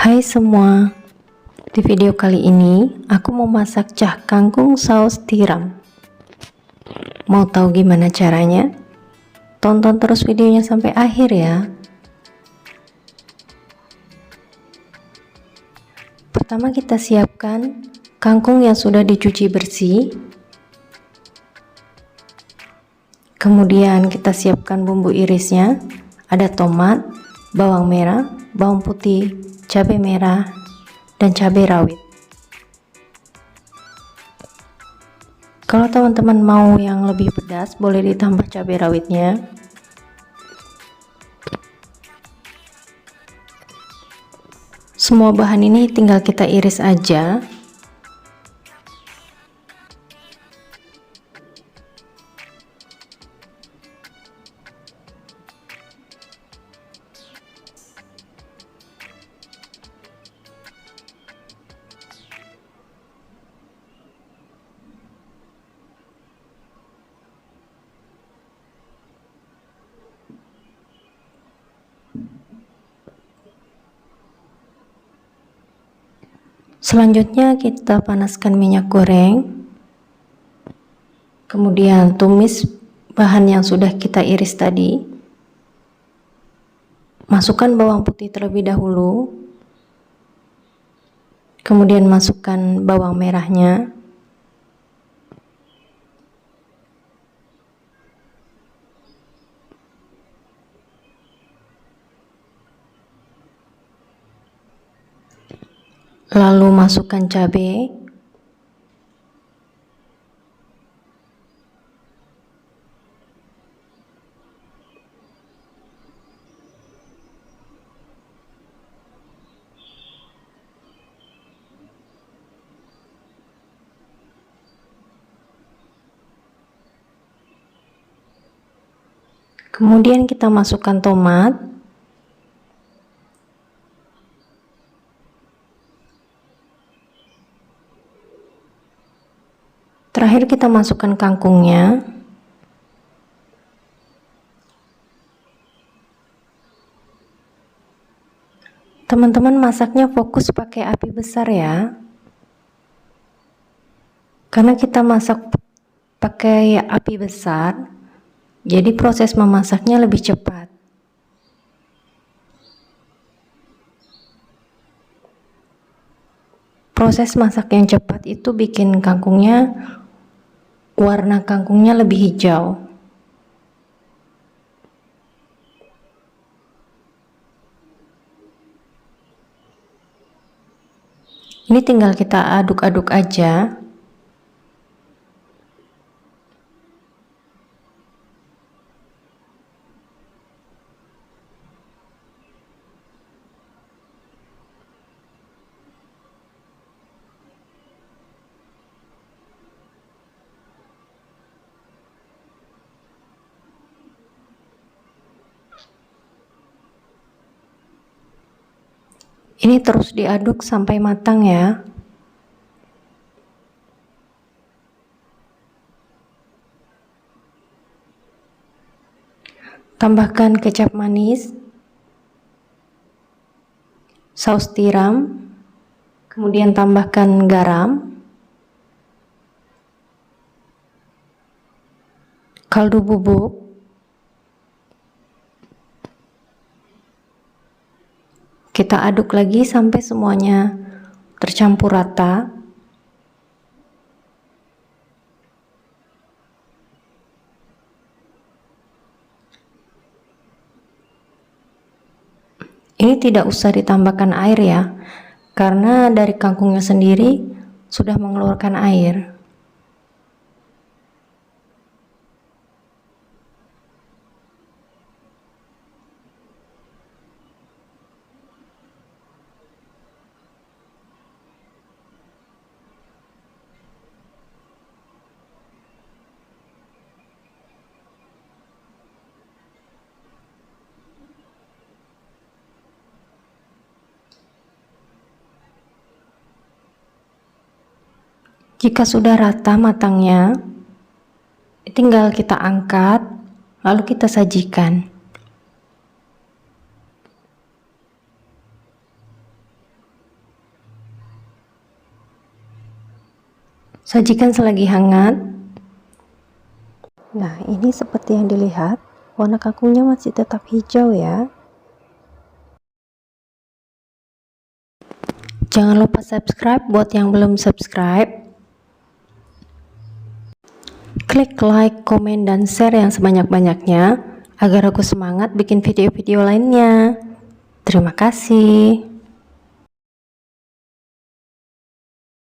Hai semua, di video kali ini aku mau masak cah kangkung saus tiram. Mau tahu gimana caranya? Tonton terus videonya sampai akhir ya. Pertama kita siapkan kangkung yang sudah dicuci bersih. Kemudian kita siapkan bumbu irisnya, ada tomat, bawang merah, bawang putih, cabai merah, dan cabai rawit. Kalau teman-teman mau yang lebih pedas, boleh ditambah cabai rawitnya. Semua bahan ini tinggal kita iris aja. Selanjutnya kita panaskan minyak goreng, kemudian tumis bahan yang sudah kita iris tadi. Masukkan bawang putih terlebih dahulu, kemudian masukkan bawang merahnya, lalu masukkan cabai, kemudian kita masukkan tomat, terakhir kita masukkan kangkungnya. Teman-teman masaknya fokus pakai api besar ya, karena kita masak pakai api besar, jadi proses memasaknya lebih cepat. Proses masak yang cepat itu bikin warna kangkungnya lebih hijau. Ini tinggal kita aduk-aduk aja. Ini terus diaduk sampai matang ya. Tambahkan kecap manis, saus tiram, kemudian tambahkan garam, kaldu bubuk, kita aduk lagi sampai semuanya tercampur rata. Ini tidak usah ditambahkan air ya, karena dari kangkungnya sendiri sudah mengeluarkan air. Jika sudah rata matangnya, tinggal kita angkat, lalu kita sajikan. Sajikan selagi hangat. Nah, ini seperti yang dilihat, warna kangkungnya masih tetap hijau ya. Jangan lupa subscribe buat yang belum subscribe. Klik like, komen, dan share yang sebanyak-banyaknya agar aku semangat bikin video-video lainnya. Terima kasih.